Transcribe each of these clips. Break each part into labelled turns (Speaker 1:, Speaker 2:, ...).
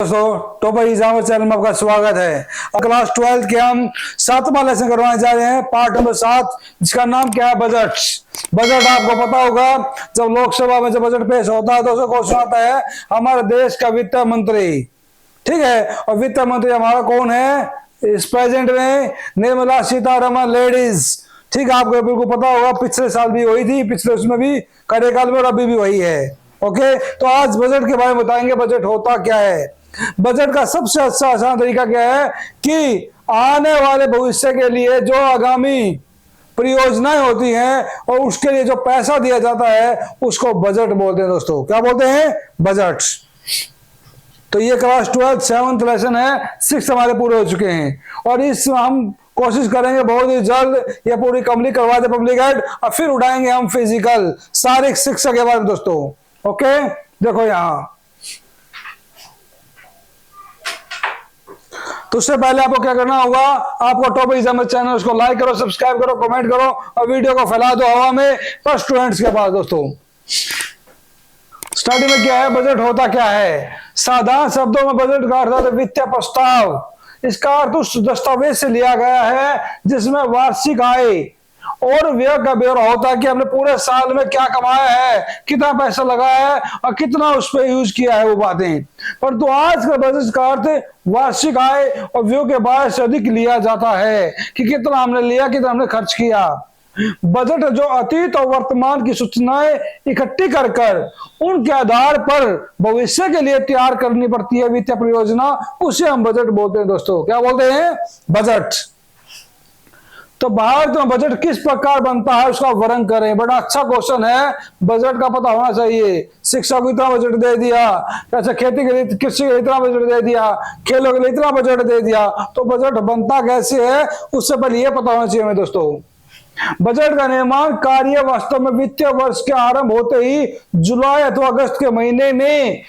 Speaker 1: दोस्तों topper exam channel में आपका स्वागत है। क्लास 12 के हम 7वां लेसन करवाने जा रहे हैं, पार्ट नंबर 7, जिसका नाम क्या है, बजट। बजट आपको पता होगा, जब लोकसभा में जब बजट पेश होता है तो उसका क्वेश्चन आता है हमारे देश का वित्त मंत्री, ठीक है। और वित्त मंत्री हमारा कौन है इस प्रेजेंट में? निर्मला सीतारमण लेडीज, ठीक है। आपको बिल्कुल पता होगा, पिछले साल भी वही थी, पिछले उसमें भी कार्यकाल में, और अभी भी वही है। ओके, तो आज बजट के बारे में बताएंगे, बजट होता क्या है। बजट का सबसे अच्छा आसान तरीका क्या है कि आने वाले भविष्य के लिए जो आगामी परियोजनाएं होती हैं और उसके लिए जो पैसा दिया जाता है उसको बजट बोलते हैं। दोस्तों क्या बोलते हैं? बजट। तो ये क्लास 12 7th लेसन है, 6 हमारे पूरे हो चुके हैं और इस हम कोशिश करेंगे बहुत ही जल्द ये पूरी कंप्लीट करवा दे पब्लिक एड, और फिर उड़ाएंगे हम फिजिकल शारीरिक शिक्षा के बारे में। दोस्तों ओके, देखो यहां, तो उससे पहले आपको क्या करना होगा, आपको टॉप एग्जाम चैनल उसको लाइक करो, सब्सक्राइब करो, कमेंट करो और वीडियो को फैला दो हवा में पर स्टूडेंट्स के पास। दोस्तों स्टार्टिंग में क्या है, बजट होता क्या है? साधारण शब्दों में बजट का अर्थ है वित्तीय प्रस्ताव। इसका अर्थ उस दस्तावेज से लिया गया है जिसमें वार्षिक आय और व्यय का ब्यौरा होता है कि हमने पूरे साल में क्या कमाया है, कितना पैसा लगाया है और कितना उस पर यूज किया है, वो बातें। परंतु आज का बजट का अर्थ वार्षिक आय और व्यय के बारे से अधिक लिया जाता है कि कितना हमने लिया, कितना हमने खर्च किया। बजट जो अतीत और वर्तमान की सूचनाएं इकट्ठी कर उनके आधार पर भविष्य के लिए तैयार करनी पड़ती है वित्तीय परियोजना, उसे हम बजट बोलते हैं। दोस्तों क्या बोलते हैं? बजट। तो भारत में बजट किस प्रकार बनता है उसका वर्णन करें। बड़ा अच्छा क्वेश्चन है, बजट का पता होना चाहिए। शिक्षा को इतना बजट दे दिया, अच्छा खेती के लिए, कृषि के लिए इतना बजट दे दिया, खेलों के लिए इतना बजट दे दिया, तो बजट बनता कैसे है उससे पहले ये पता होना चाहिए हमें। दोस्तों बजट का निर्माण कार्य वास्तव में वित्तीय वर्ष के आरंभ होते ही जुलाई अथवा अगस्त के महीने में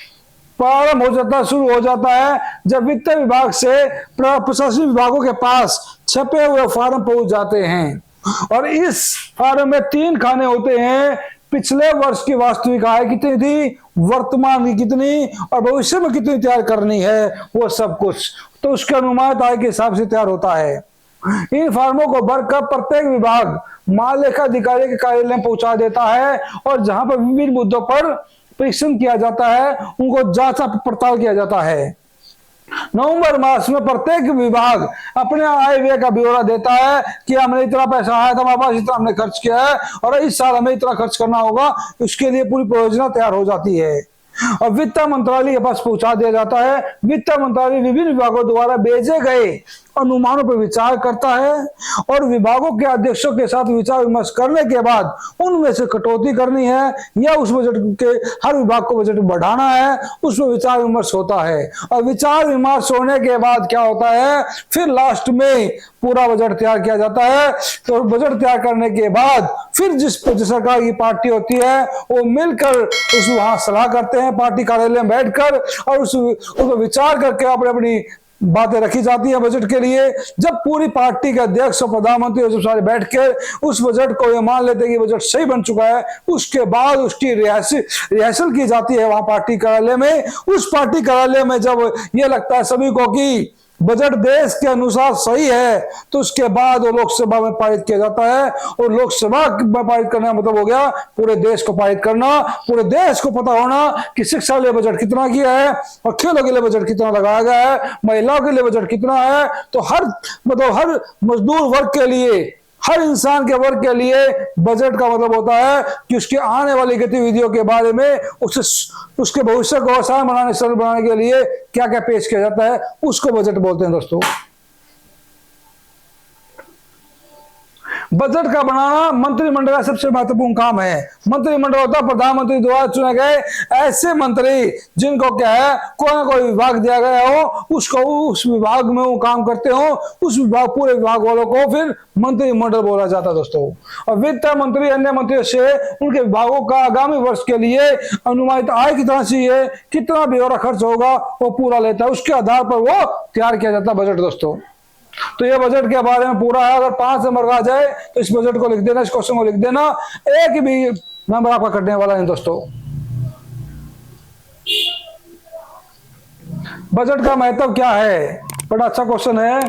Speaker 1: प्रारंभ हो जाता, शुरू हो जाता है, जब वित्त विभाग से प्रशासनिक विभागों के पास छपे हुए फॉर्म पहुंच जाते हैं। और इस फॉर्म में 3 खाने होते हैं, पिछले वर्ष की वास्तविक आय कितनी थी, वर्तमान की कितनी और भविष्य में कितनी तैयार करनी है, वो सब कुछ। तो उसके अनुमानित आय के हिसाब से तैयार होता है। इन फॉर्मों को भरकर प्रत्येक विभाग महालेखा अधिकारी के कार्यालय में पहुंचा देता है और जहां पर विभिन्न मुद्दों पर परीक्षण किया जाता है, उनको जांच पड़ताल किया जाता है। नवंबर मास में प्रत्येक विभाग अपने आय व्यय का ब्यौरा देता है कि हमने इतना पैसा आया था, हमारे पास इतना हमने खर्च किया है और इस साल हमें इतना खर्च करना होगा, उसके लिए पूरी परियोजना तैयार हो जाती है और वित्त मंत्रालय के पास पहुंचा दिया जाता है। वित्त मंत्रालय विभिन्न विभागों द्वारा भेजे गए अनुमानों पर विचार करता है और विभागों के अध्यक्षों के साथ विचार विमर्श करने के बाद उनमें से कटौती करनी है या उस बजट के हर विभाग को बजट बढ़ाना है, उसमें विचार विमर्श होता है। और विचार विमर्श होने के बाद क्या होता है, फिर लास्ट में पूरा बजट तैयार किया जाता है। तो बजट तैयार करने के बाद फिर जिस सरकार की पार्टी होती है वो मिलकर उस वहां सलाह करते हैं पार्टी कार्यालय में बैठकर और उसको विचार करके अपनी अपनी बातें रखी जाती है बजट के लिए। जब पूरी पार्टी के अध्यक्ष और प्रधानमंत्री जब सारे बैठ के उस बजट को ये मान लेते हैं कि बजट सही बन चुका है, उसके बाद उसकी रिहर्सल की जाती है वहां पार्टी कार्यालय में। उस पार्टी कार्यालय में जब ये लगता है सभी को कि बजट देश के अनुसार सही है, तो उसके बाद वो लोकसभा में पारित किया जाता है और लोकसभा में पारित करने का मतलब हो गया पूरे देश को पारित करना। पूरे देश को पता होना कि शिक्षा के लिए बजट कितना किया है और खेलों के लिए बजट कितना लगाया गया है, महिलाओं के लिए बजट कितना है। तो हर मजदूर वर्ग के लिए, हर इंसान के वर्ग के लिए बजट का मतलब होता है कि उसकी आने वाली गतिविधियों के बारे में, उसके भविष्य को आसान बनाने, सरल बनाने के लिए क्या क्या पेश किया जाता है, उसको बजट बोलते हैं। दोस्तों बजट का बनाना मंत्रिमंडल का सबसे महत्वपूर्ण काम है। मंत्रिमंडल होता है प्रधानमंत्री द्वारा चुने गए ऐसे मंत्री जिनको क्या है कोई ना कोई विभाग दिया गया हो, उसको उस विभाग में वो काम करते हो, उस विभाग पूरे विभाग वालों को फिर मंत्रिमंडल बोला जाता है। दोस्तों और वित्त मंत्री अन्य मंत्रियों से उनके विभागों का आगामी वर्ष के लिए अनुमानित आय कितना चाहिए, कितना ब्यौरा खर्च होगा, वो पूरा लेता है। उसके आधार पर वो तैयार किया जाता है बजट। दोस्तों तो ये बजट के बारे में पूरा है। अगर 5 नंबर का आ जाए तो इस बजट को लिख देना, इस क्वेश्चन को लिख देना, एक भी नंबर आपका कटने वाला नहीं। दोस्तों बजट का महत्व क्या है? बड़ा अच्छा क्वेश्चन है।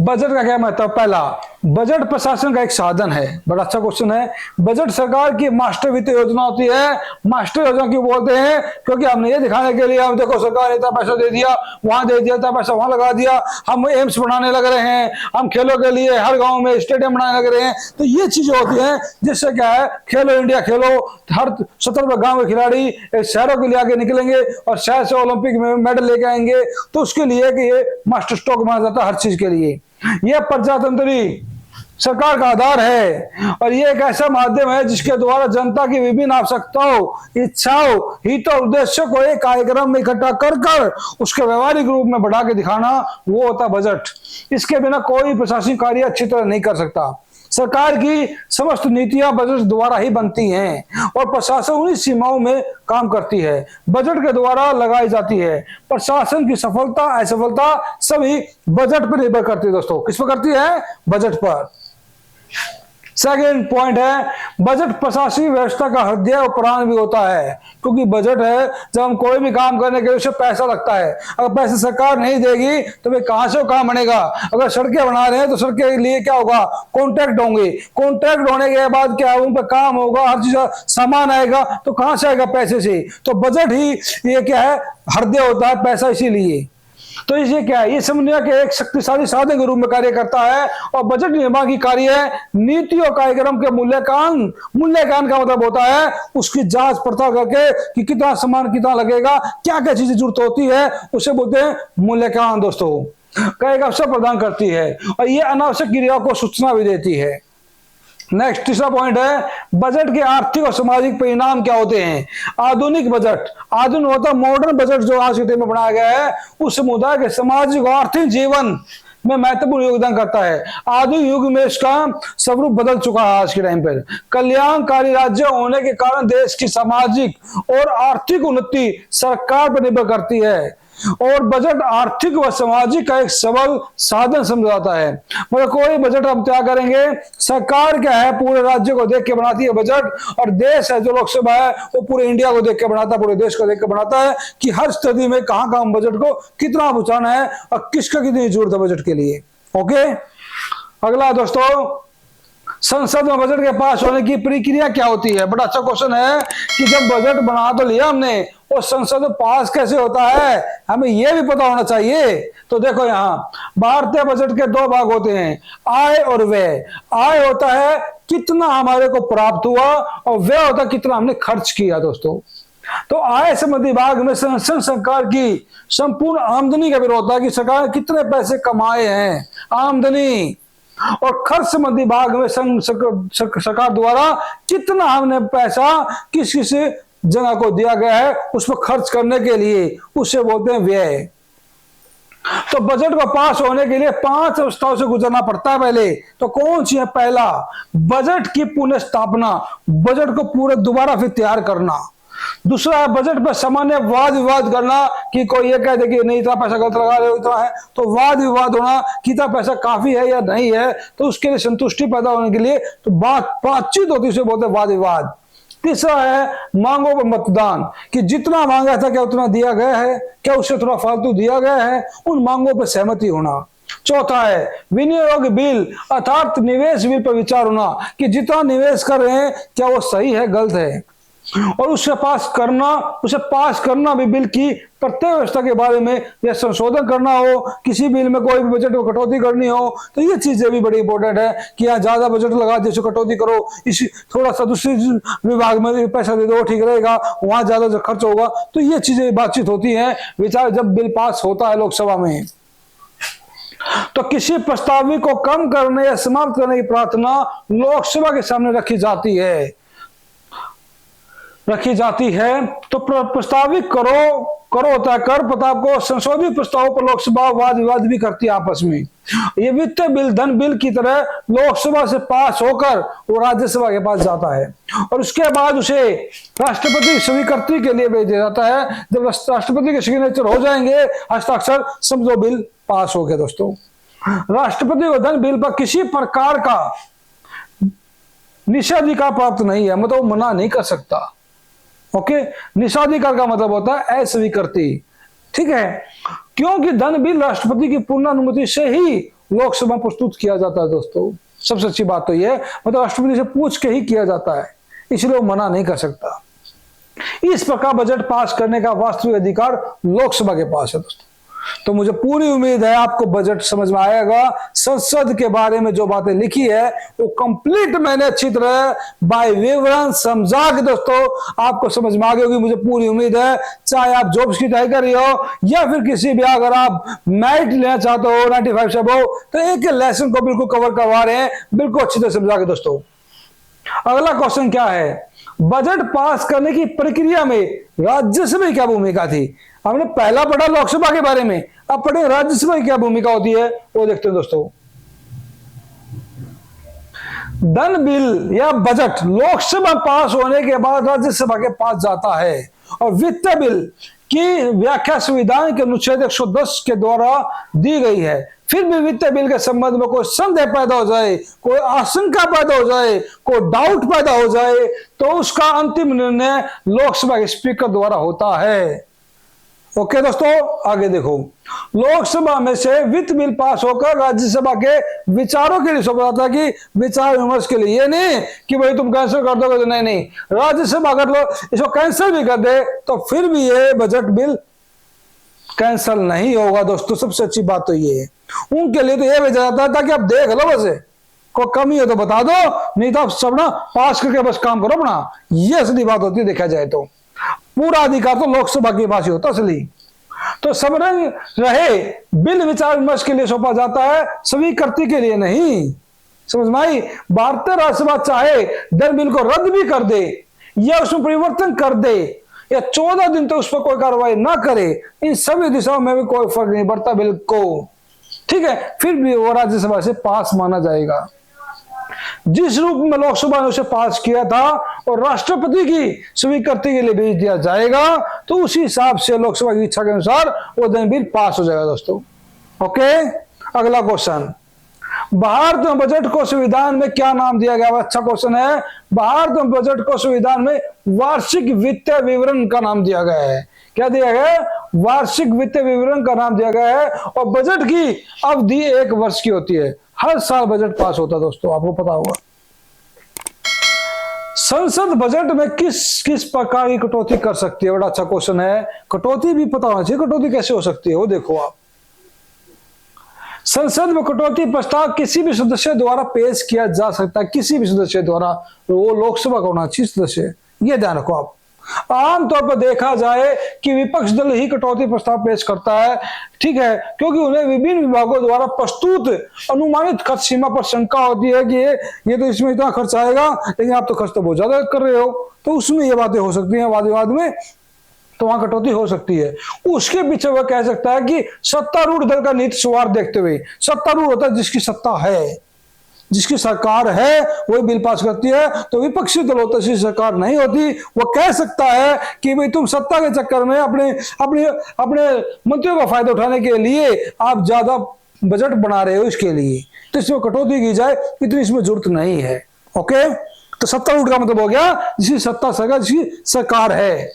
Speaker 1: बजट का क्या महत्व? पहला, बजट प्रशासन का एक साधन है। बड़ा अच्छा क्वेश्चन है। बजट सरकार की मास्टर वित्त योजना होती है। मास्टर योजना क्यों बोलते हैं? क्योंकि हमने ये दिखाने के लिए, हम देखो सरकार ने इतना पैसा दे दिया, वहां दे दिया, इतना पैसा वहां लगा दिया, हम एम्स बनाने लग रहे हैं, हम खेलों के लिए हर गांव में स्टेडियम बनाने लग रहे हैं। तो ये चीजें होती हैं जिससे क्या है, खेलो इंडिया खेलो, हर 70 गांव के खिलाड़ी शहरों के लिए आगे निकलेंगे और शहर से ओलंपिक में मेडल लेके आएंगे। तो उसके लिए कि ये मास्टर स्ट्रोक माना जाता है हर चीज के लिए। यह प्रजातंत्री सरकार का आधार है और यह एक ऐसा माध्यम है जिसके द्वारा जनता की विभिन्न आवश्यकताओं, इच्छाओं, हितों और उद्देश्यों को एक कार्यक्रम में इकट्ठा कर उसके व्यवहारिक रूप में बढ़ा के दिखाना, वो होता है बजट। इसके बिना कोई प्रशासनिक कार्य अच्छी तरह नहीं कर सकता। सरकार की समस्त नीतियां बजट द्वारा ही बनती हैं और प्रशासन उन्हीं सीमाओं में काम करती है, बजट के द्वारा लगाई जाती है। प्रशासन की सफलता असफलता सभी बजट पर निर्भर करती है दोस्तों। किस पर करती है? बजट पर। सेकेंड पॉइंट है, बजट प्रशासनिक व्यवस्था का हृदय और प्राण भी होता है। क्योंकि बजट है, जब हम कोई भी काम करने के लिए उससे पैसा लगता है। अगर पैसे सरकार नहीं देगी तो भाई कहां से वो काम बनेगा? अगर सड़कें बना रहे हैं तो सड़क के लिए क्या होगा? कॉन्ट्रैक्ट होंगे। कॉन्ट्रैक्ट होने के बाद क्या उन पर काम होगा, हर चीज सामान आएगा, तो कहां से आएगा? पैसे से। तो बजट ही ये क्या है? हृदय होता है, पैसा इसीलिए। तो इसे क्या है? ये समझने के एक शक्तिशाली साधन के रूप में कार्य करता है और बजट निर्माण की कार्य है नीति और कार्यक्रम के मूल्यांकन। मूल्यांकन का मतलब होता है उसकी जांच पड़ताल करके कि कितना सामान कितना लगेगा, क्या क्या चीजें जरूरत होती है, उसे बोलते हैं मूल्यांकन दोस्तों। का एक अवसर प्रदान करती है और ये अनावश्यक क्रियाओं को सूचना भी देती है। नेक्स्ट तीसरा पॉइंट है, बजट के आर्थिक और सामाजिक परिणाम क्या होते हैं? आधुनिक बजट, आधुनिक होता मॉडर्न बजट जो आज के टाइम में बनाया गया है, उस समुदाय के सामाजिक और आर्थिक जीवन में महत्वपूर्ण योगदान करता है। आधुनिक युग में इसका स्वरूप बदल चुका है। आज के टाइम पर कल्याणकारी राज्य होने के कारण देश की सामाजिक और आर्थिक उन्नति सरकार पर निर्भर करती है और बजट आर्थिक व सामाजिक का एक सबल साधन समझा जाता है। मतलब कोई बजट हम क्या करेंगे? सरकार क्या है? पूरे राज्य को देख के बनाती है बजट, और देश है जो लोकसभा है वो पूरे इंडिया को देख के बनाता है, पूरे देश को देख के बनाता है कि हर स्थिति में कहां कहां बजट को कितना पहुंचाना है और किसका कितनी जरूरत है बजट के लिए। ओके, अगला दोस्तों, संसद में बजट के पास होने की प्रक्रिया क्या होती है? बड़ा अच्छा क्वेश्चन है कि जब बजट बना तो लिया हमने, और संसद में पास कैसे होता है हमें यह भी पता होना चाहिए। तो देखो यहाँ भारतीय बजट के दो भाग होते हैं, आय और व्यय। आय होता है कितना हमारे को प्राप्त हुआ और व्यय होता है कितना हमने खर्च किया दोस्तों। तो आय संबंधी भाग में संसद सरकार की संपूर्ण आमदनी का विरोध होता है कि सरकार ने कितने पैसे कमाए हैं, आमदनी। और खर्च संबंधी भाग में सरकार द्वारा कितना हमने पैसा किस किस जगह को दिया गया है उस पर खर्च करने के लिए, उसे बोलते हैं व्यय। तो बजट को पास होने के लिए 5 अवस्थाओं से गुजरना पड़ता है पहले। तो कौन सी है? पहला, बजट की पुनः स्थापना, बजट को पूरे दोबारा फिर तैयार करना। दूसरा है बजट पर सामान्य वाद विवाद करना कि कोई ये कह दे कि नहीं इतना पैसा गलत लगा रहे हो, इतना है, तो वाद विवाद होना कि इतना पैसा काफी है या नहीं है, तो उसके लिए संतुष्टि पैदा होने के लिए तो बातचीत होती है, उसे बोलते हैं वाद विवाद। तीसरा है मांगों पर मतदान कि जितना मांगा था क्या उतना दिया गया है, क्या उससे थोड़ा फालतू दिया गया है, उन मांगों पर सहमति होना। चौथा है विनियोग बिल अर्थात निवेश बिल पर विचार होना कि जितना निवेश कर रहे हैं क्या वो सही है गलत है, और उसे पास करना भी बिल की प्रत्येक व्यवस्था के बारे में या संशोधन करना हो, किसी बिल में कोई भी बजट में कटौती करनी हो, तो ये चीजें भी बड़ी इंपॉर्टेंट है कि यहाँ ज्यादा बजट लगा जैसे कटौती करो, इसी थोड़ा सा दूसरे विभाग में पैसा दे दो ठीक रहेगा, वहां ज्यादा जो खर्च होगा। तो ये चीजें बातचीत होती है, विचार जब बिल पास होता है लोकसभा में। तो किसी प्रस्ताव को कम करने या समाप्त करने की प्रार्थना लोकसभा के सामने रखी जाती है। तो प्रस्तावित करो होता है कर प्रस्ताव को, संशोधित प्रस्तावों पर लोकसभा वाद विवाद भी करती है आपस में। ये वित्तीय बिल धन बिल की तरह लोकसभा से पास होकर वो राज्यसभा के पास जाता है और उसके बाद उसे राष्ट्रपति की स्वीकृति के लिए भेज दिया जाता है। जब राष्ट्रपति के सिग्नेचर हो जाएंगे, हस्ताक्षर, समझो बिल पास हो गया दोस्तों। राष्ट्रपति को धन बिल पर किसी प्रकार का निषेधाधिकार प्राप्त नहीं है, मतलब मना नहीं कर सकता। ओके, निषाधिकार का मतलब होता है अस्वीकृति। ठीक है, क्योंकि धन बिल राष्ट्रपति की पूर्ण अनुमति से ही लोकसभा प्रस्तुत किया जाता है दोस्तों। सबसे अच्छी बात तो यह मतलब राष्ट्रपति से पूछ के ही किया जाता है, इसलिए वो मना नहीं कर सकता। इस प्रकार बजट पास करने का वास्तविक अधिकार लोकसभा के पास है दोस्तों। तो मुझे पूरी उम्मीद है आपको बजट समझ में आएगा। संसद के बारे में जो बातें लिखी है वो कंप्लीट मैंने अच्छी तरह बाय विवरण समझा के दोस्तों आपको समझ में आ गई होगी, मुझे पूरी उम्मीद है। चाहे आप जॉब्स की तैयारी कर रही हो या फिर किसी भी अगर आप मेरिट लेना चाहते हो 95 से अबव, तो एक लेसन को बिल्कुल कवर करवा रहे हैं, बिल्कुल अच्छी तरह समझा के दोस्तों। अगला क्वेश्चन क्या है, बजट पास करने की प्रक्रिया में राज्यसभा की क्या भूमिका थी। हमने पहला पढ़ा लोकसभा के बारे में, अब पढ़े राज्यसभा की क्या भूमिका होती है वो देखते हैं दोस्तों। धन बिल या बजट लोकसभा पास होने के बाद राज्यसभा के पास जाता है और वित्त बिल की व्याख्या संविधान के अनुच्छेद 110 के द्वारा दी गई है। फिर भी वित्त बिल के संबंध में कोई संदेह पैदा हो जाए, कोई आशंका पैदा हो जाए, कोई डाउट पैदा हो जाए, तो उसका अंतिम निर्णय लोकसभा के स्पीकर द्वारा होता है। ओके दोस्तों, आगे देखो, लोकसभा में से वित्त बिल पास होकर राज्यसभा के विचारों के लिए सौंपा जाता है कि विचार विमर्श के लिए। ये नहीं कि भाई तुम कैंसिल कर दोगे, तो नहीं, राज्यसभा अगर लो इसको कैंसिल भी कर दे तो फिर भी ये बजट बिल कैंसिल नहीं होगा दोस्तों। सबसे अच्छी बात तो ये है, उनके लिए तो ये भेजा जाता है ताकि आप देख लो, बस कोई कमी हो तो बता दो, नहीं तो आप सब ना पास करके बस काम करो अपना। ये असली बात होती है देखा जाए तो। पूरा अधिकार तो लोकसभा के पास ही होता असली। तो समरंग रहे बिल विचार विमर्श के लिए सौंपा जाता है, स्वीकृति के लिए नहीं। समझ में आई। भारतीय राज्यसभा चाहे धन बिल को रद्द भी कर दे या उसमें परिवर्तन कर दे या 14 दिन तक उस पर कोई कार्रवाई ना करे, इन सभी दिशाओं में भी कोई फर्क नहीं पड़ता बिल को। ठीक है, फिर भी वो राज्यसभा से पास माना जाएगा। जिस रूप में लोकसभा ने उसे पास किया था और राष्ट्रपति की स्वीकृति के लिए भेज दिया जाएगा, तो उसी हिसाब से लोकसभा की इच्छा के अनुसार वो धन बिल पास हो जाएगा दोस्तों। ओके, अगला क्वेश्चन, भारत में बजट को संविधान में क्या नाम दिया गया। अच्छा क्वेश्चन है। भारत में बजट को संविधान में वार्षिक वित्तीय विवरण का नाम दिया गया है। क्या दिया गया है? वार्षिक वित्तीय विवरण का नाम दिया गया है। और बजट की अवधि 1 वर्ष की होती है। हर साल बजट पास होता है दोस्तों, आपको पता होगा। संसद बजट में किस किस प्रकार की कटौती कर सकती है। बड़ा अच्छा क्वेश्चन है। कटौती भी पता होना चाहिए, कटौती कैसे हो सकती है वो देखो आप। संसद में कटौती प्रस्ताव किसी भी सदस्य द्वारा पेश किया जा सकता है, किसी भी सदस्य द्वारा, वो लोकसभा का होना चाहिए सदस्य, ये ध्यान रखो आप। आमतौर पर देखा जाए कि विपक्ष दल ही कटौती प्रस्ताव पेश करता है, ठीक है, क्योंकि उन्हें विभिन्न विभागों द्वारा प्रस्तुत अनुमानित खर्च सीमा पर शंका होती है कि ये तो इसमें इतना खर्च आएगा, लेकिन आप तो खर्च तो बहुत ज्यादा कर रहे हो, तो उसमें ये बातें हो सकती हैं वाद विवाद में, तो वहां कटौती हो सकती है। उसके पीछे वह कह सकता है कि सत्तारूढ़ दल का नीति स्वार्थ देखते हुए, सत्तारूढ़ होता है जिसकी सत्ता है, जिसकी सरकार है वही बिल पास करती है, तो विपक्षी दल होता है सरकार नहीं होती, वो कह सकता है कि भाई तुम सत्ता के चक्कर में अपने अपने अपने मंत्रियों का फायदा उठाने के लिए आप ज्यादा बजट बना रहे हो, इसके लिए तो इसमें कटौती की जाए, इतनी इसमें जरूरत नहीं है। ओके, तो सत्तारूढ़ का मतलब हो गया जिसकी सत्ता सरकार, जिसकी सरकार है।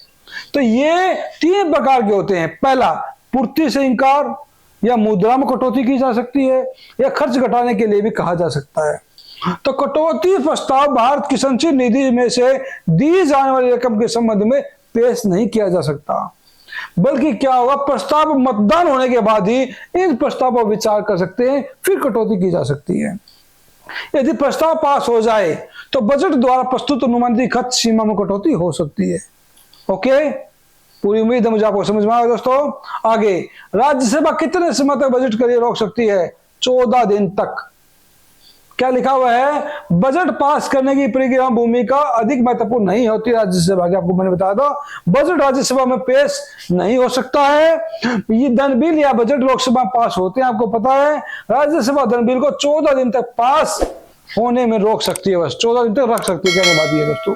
Speaker 1: तो ये 3 प्रकार के होते हैं। पहला, पूर्ति से इंकार, या मुद्रा में कटौती की जा सकती है, या खर्च घटाने के लिए भी कहा जा सकता है। तो कटौती प्रस्ताव भारत की संचित निधि में से दी जाने वाली रकम के संबंध में पेश नहीं किया जा सकता, बल्कि क्या होगा, प्रस्ताव मतदान होने के बाद ही इन प्रस्ताव पर विचार कर सकते हैं, फिर कटौती की जा सकती है। यदि प्रस्ताव पास हो जाए तो बजट द्वारा प्रस्तुत अनुमानित खर्च सीमा में कटौती हो सकती है। ओके, पूरी उम्मीद है मुझे आपको समझ में आया दोस्तों। आगे, राज्यसभा कितने समय तक बजट के लिए रोक सकती है? 14 दिन तक। क्या लिखा हुआ है? बजट पास करने की प्रक्रिया भूमिका अधिक महत्वपूर्ण नहीं होती राज्यसभा की। आपको मैंने बताया था, बजट राज्यसभा में पेश नहीं हो सकता है। ये धन बिल या बजट लोकसभा पास होते हैं, आपको पता है। राज्यसभा धन बिल को 14 दिन तक पास होने में रोक सकती है, बस 14 दिन तक रख सकती है। कहने बात ये दोस्तों,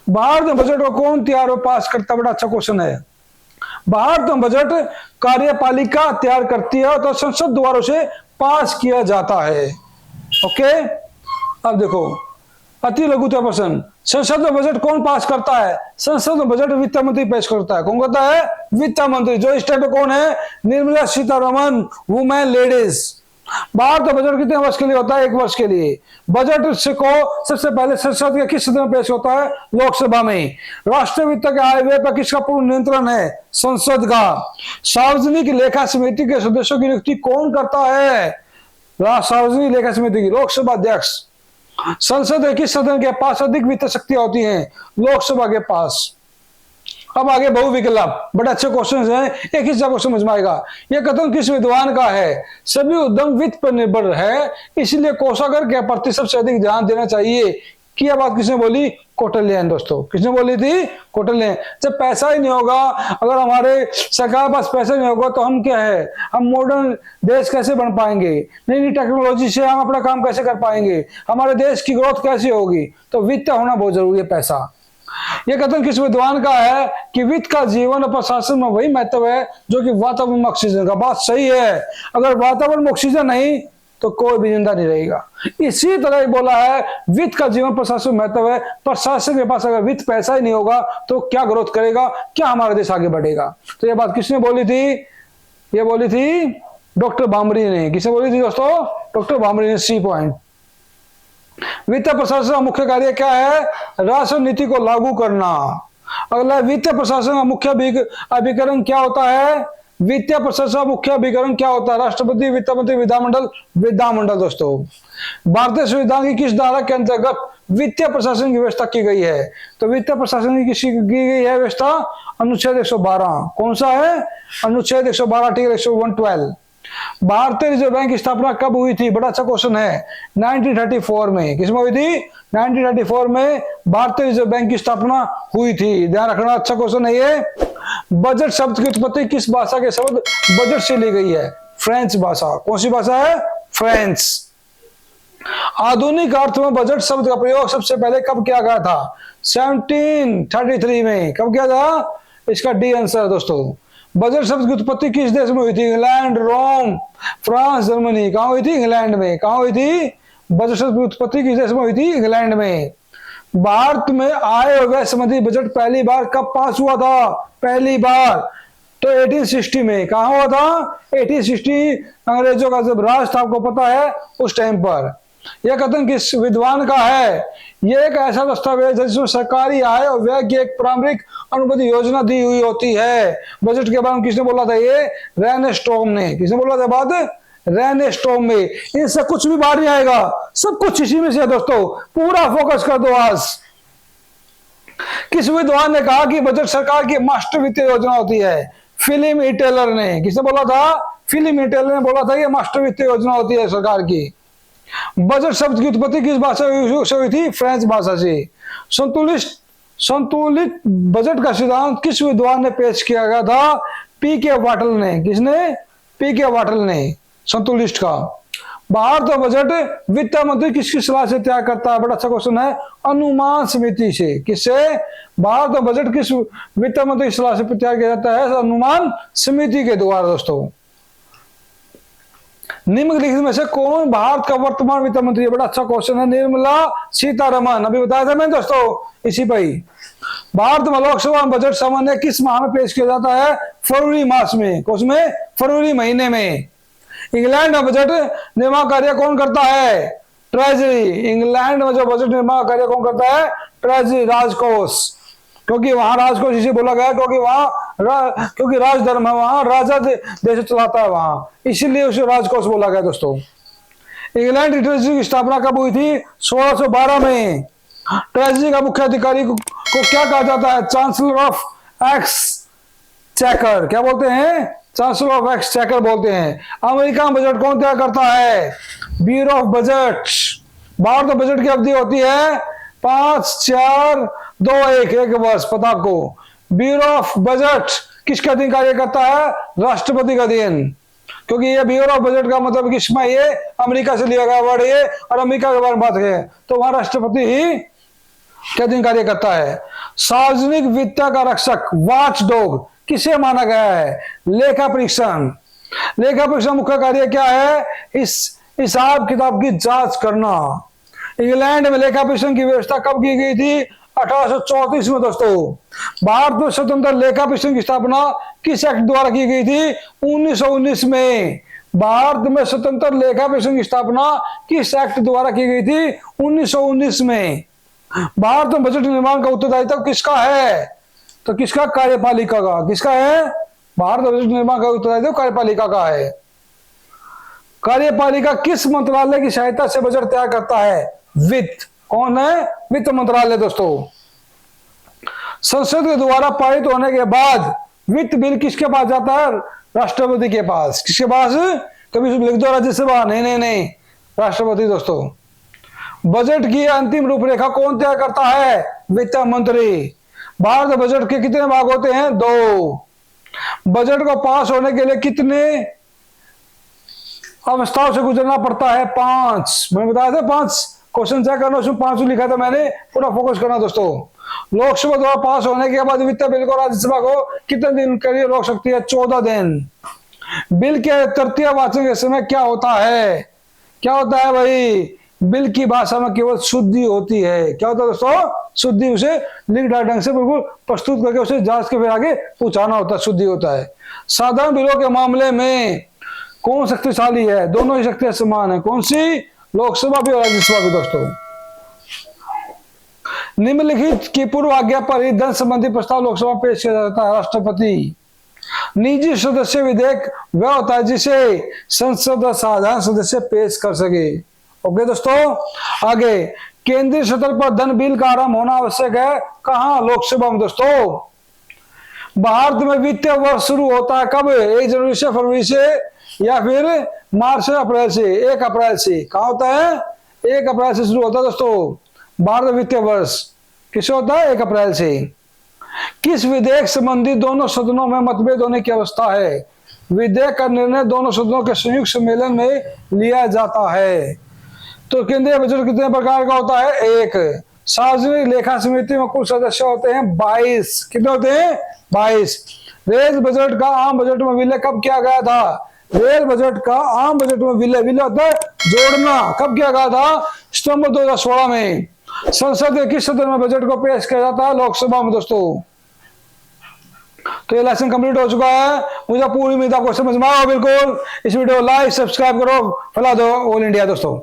Speaker 1: भारत में बजट को कौन तैयार और पास करता? बड़ा अच्छा क्वेश्चन है। भारत में बजट कार्यपालिका तैयार करती है तो संसद द्वारा उसे पास किया जाता है। ओके, अब देखो, अति लघुता प्रश्न, संसद में बजट कौन पास करता है? संसद में बजट वित्त मंत्री पेश करता है। कौन करता है? वित्त मंत्री। जो इस टाइम पे कौन है? Nirmala Sitharaman, women ladies. भारत का बजट कितने वर्ष के लिए होता है? 1 वर्ष के लिए। बजट से को सबसे पहले संसद के किस सदन में पेश होता है? लोकसभा में। राष्ट्रीय वित्त के आय व्यय पर किसका पूर्ण नियंत्रण है? संसद का। सार्वजनिक लेखा समिति के सदस्यों की नियुक्ति कौन करता है? सार्वजनिक लेखा समिति की लोकसभा अध्यक्ष। संसद के किस सदन के पास अधिक वित्त शक्तियां होती हैं? लोकसभा के पास। अब आगे बहुविकल्प, बड़े अच्छे क्वेश्चन हैं, एक ही आपको समझ में आएगा। यह कथन किस विद्वान का है? सभी उद्यम वित्त पर निर्भर है, इसलिए कोषागार के प्रति सबसे अधिक ध्यान देना चाहिए। कि यह बात किसने बोली? कौटिल्य। दोस्तों किसने बोली थी? कौटिल्य। जब पैसा ही नहीं होगा, अगर हमारे सरकार के पास पैसा नहीं होगा तो हम क्या है, हम मॉडर्न देश कैसे बन पाएंगे? नई नई टेक्नोलॉजी से हम अपना काम कैसे कर पाएंगे? हमारे देश की ग्रोथ कैसे होगी? तो वित्त होना बहुत जरूरी है, पैसा। यह कथन किस विद्वान का है कि वित्त का जीवन और प्रशासन में वही महत्व है जो कि वातावरण में ऑक्सीजन का? बात सही है। अगर वातावरण में ऑक्सीजन नहीं तो कोई भी जिंदा नहीं रहेगा। इसी तरह बोला है, वित्त का जीवन प्रशासन महत्व है। प्रशासन के पास अगर वित्त पैसा ही नहीं होगा तो क्या ग्रोथ करेगा? क्या हमारा देश आगे बढ़ेगा? तो यह बात किसने बोली थी? ये बोली थी डॉक्टर भामरी ने। किसने बोली थी दोस्तों? डॉक्टर भामरी ने। C point. वित्त प्रशासन का मुख्य कार्य क्या है? राष्ट्र नीति को लागू करना। अगला, वित्त प्रशासन का मुख्य अभिकरण क्या होता है? वित्तीय प्रशासन का मुख्य अभिकरण क्या होता है? राष्ट्रपति, वित्त मंत्री, विधानमंडल। विधानमंडल। दोस्तों भारतीय संविधान की किस धारा के अंतर्गत वित्तीय प्रशासन की व्यवस्था की गई है? तो वित्तीय प्रशासन की किसी की गई है व्यवस्था? अनुच्छेद 112। कौन सा है? अनुच्छेद 112 आर्टिकल 112। भारतीय रिजर्व बैंक की स्थापना कब हुई थी? बड़ा अच्छा क्वेश्चन है। 1934 में। किसमें हुई थी? 1934 में भारतीय रिजर्व बैंक की स्थापना हुई थी। ध्यान रखना, अच्छा क्वेश्चन है ये। बजट शब्द की उत्पत्ति किस भाषा के शब्द बजट से ली गई है? फ्रेंच भाषा। कौन सी भाषा है? फ्रेंच। आधुनिक अर्थ में बजट शब्द का प्रयोग सबसे पहले कब किया गया था? 1733 में। कब किया था? इसका डी आंसर है दोस्तों। बजट शब्द की उत्पत्ति किस देश में हुई थी? इंग्लैंड, रोम, फ्रांस, जर्मनी। कहां हुई थी? इंग्लैंड में। कहां हुई थी? बजट शब्द की उत्पत्ति किस देश में हुई थी? इंग्लैंड में। भारत में आय और व्यय संबंधी बजट पहली बार कब पास हुआ था? पहली बार तो 1860 में। कहा हुआ था? 1860। अंग्रेजों का जब राज था, आपको पता है, उस टाइम पर। यह कथन किस विद्वान का है? यह एक ऐसा दस्तावेज है जिसमें सरकारी आय और व्यय की एक प्रारंभिक अनुबंध योजना दी हुई होती है। बजट के बारे में किसने बोला था? ये रैन स्टॉर्म ने। किसने बोला था बात? रैन स्टॉर्म में। इनसे कुछ भी बाहर नहीं आएगा, सब कुछ इसी में से है दोस्तों। पूरा फोकस कर दो आज। किस विद्वान ने कहा कि बजट सरकार की मास्टर वित्तीय योजना होती है? फिल्म ई टेलर ने। किसने बोला था? फिल्म ई टेलर ने बोला था ये मास्टर वित्तीय योजना होती है सरकार की। बजट शब्द की उत्पत्ति किस भाषा से हुई थी? फ्रेंच भाषा से। संतुलित बजट का सिद्धांत किस विद्वान ने पेश किया गया था? पी के वाटल ने। किसने? पी के वाटल ने। संतुलित का। भारत बजट वित्त मंत्री किसकी सलाह से तैयार करता है? बड़ा अच्छा क्वेश्चन है। अनुमान समिति से। किससे? भारत बजट किस वित्त मंत्री की सलाह से तैयार किया जाता है? अनुमान समिति के द्वारा। दोस्तों निम्नलिखित में से कौन भारत का वर्तमान वित्त मंत्री है? बड़ा अच्छा क्वेश्चन है। निर्मला सीतारमन। अभी बताया था मैंने दोस्तों, इसी पर ही। भारत में लोकसभा बजट सामान्य किस माह में पेश किया जाता है? फरवरी मास में। कौन में? फरवरी महीने में। इंग्लैंड में बजट निर्माण कार्य कौन करता है? ट्रेजरी। इंग्लैंड में जो बजट निर्माण कार्य कौन करता है? ट्रेजरी, राजकोष। क्योंकि वहां राजकोष इसे बोला गया क्योंकि राजधर्म है वहां, राजा देश चलाता है वहां, इसीलिए उसे राजकोष बोला गया। दोस्तों इंग्लैंड की ट्रेजरी की स्थापना कब हुई थी? 1612 में। ट्रेजरी का मुख्य अधिकारी को क्या कहा जाता है? Chancellor of exchequer. क्या बोलते हैं? चांसलर ऑफ एक्सचेकर बोलते हैं। अमेरिका में बजट कौन तैयार करता है? Bureau of budget. Bharat budget की अवधि होती है 5, 4, 2, 1 एक वर्ष। पता आपको? ब्यूरो ऑफ बजट किसके अधीन कार्य करता है? राष्ट्रपति का अधीन। क्योंकि ये ब्यूरो ऑफ बजट का मतलब किसमें? ये अमेरिका से लिया गया वर्ड ये, और अमेरिका के बारे में बात है तो वहां राष्ट्रपति ही के अधीन कार्य करता है। सार्वजनिक वित्त का रक्षक, वॉच डॉग किसे माना गया है? लेखा परीक्षण। लेखा परीक्षण मुख्य कार्य क्या है? इस हिसाब किताब की जांच करना। इंग्लैंड में लेखा परीक्षण की व्यवस्था कब की गई थी? 1834 में दोस्तों। भारत में स्वतंत्र लेखा परीक्षण की स्थापना किस एक्ट द्वारा की गई थी? 1919 में। भारत में स्वतंत्र लेखा परीक्षण की स्थापना किस एक्ट द्वारा की गई थी? 1919 में। भारत में बजट निर्माण का उत्तरदायित्व किसका है? तो किसका? कार्यपालिका का। किसका है? भारत में बजट निर्माण का उत्तरदायित्व कार्यपालिका का है। कार्यपालिका किस मंत्रालय की सहायता से बजट तैयार करता है? वित्त। कौन है? वित्त मंत्रालय दोस्तों। संसद के द्वारा पारित होने के बाद वित्त बिल किसके पास जाता है? राष्ट्रपति के पास। किसके पास? कभी लिख दो राज्यसभा, नहीं, राष्ट्रपति दोस्तों। बजट की अंतिम रूपरेखा कौन तैयार करता है? वित्त मंत्री। भारत बजट के कितने भाग होते हैं? 2। बजट को पास होने के लिए कितने अवस्थाओं से गुजरना पड़ता है? 5। मैंने बताया था 5। क्वेश्चन चेक करना, उसमें 5 लिखा था मैंने, पूरा फोकस करना दोस्तों। लोकसभा द्वारा पास होने के बाद वित्त बिल को राज्यसभा को कितने दिन के लिए रोक सकती है? 14 दिन। बिल के तृतीय वाचन के समय क्या होता है? क्या होता है भाई? बिल की भाषा में केवल शुद्धि होती है। क्या होता है दोस्तों? शुद्धि। उसे लिख ढंग से बिल्कुल प्रस्तुत करके उसे जांच के फिर आगे पहुंचाना होता है, शुद्धि होता है। साधारण बिलों के मामले में कौन शक्तिशाली है? दोनों ही शक्तियां समान है। कौन सी? लोकसभा भी और राज्यसभा भी दोस्तों। निम्नलिखित की पूर्व आज्ञा पर ही धन संबंधी प्रस्ताव लोकसभा में पेश किया जाता है। राष्ट्रपति। निजी सदस्य विधेयक वह होता है जिसे संसद साधारण सदस्य पेश कर सके। ओके दोस्तों। आगे, केंद्रीय सत्र पर धन बिल का आरंभ होना आवश्यक है। कहां? लोकसभा में दोस्तों। भारत में वित्तीय वर्ष शुरू होता है कब? 1 जनवरी से, फरवरी से, या फिर मार्च से, अप्रैल से? 1 अप्रैल से। कहा होता है? 1 अप्रैल से शुरू होता है दोस्तों भारत वित्तीय वर्ष। किससे होता है? 1 अप्रैल से। किस विधेयक संबंधी दोनों सदनों में मतभेद होने की अवस्था है? विधेयक का निर्णय दोनों सदनों के संयुक्त सम्मेलन में लिया जाता है। तो केंद्रीय बजट कितने प्रकार का होता है? 1। सार्वजनिक लेखा समिति में कुल सदस्य होते हैं 22। कितने होते हैं? 22। रेल बजट का आम बजट में विलय कब किया गया था? रेल बजट का आम बजट में विलय होता है जोड़ना। कब किया गया था? सितंबर 2016 में। संसद के किस सदन में बजट को पेश किया जाता है? लोकसभा में दोस्तों। तो ये लेसन कंप्लीट हो चुका है। मुझे पूरी उम्मीद आपको समझ में आया बिल्कुल। इस वीडियो को लाइक, सब्सक्राइब करो, फैला दो ऑल इंडिया दोस्तों।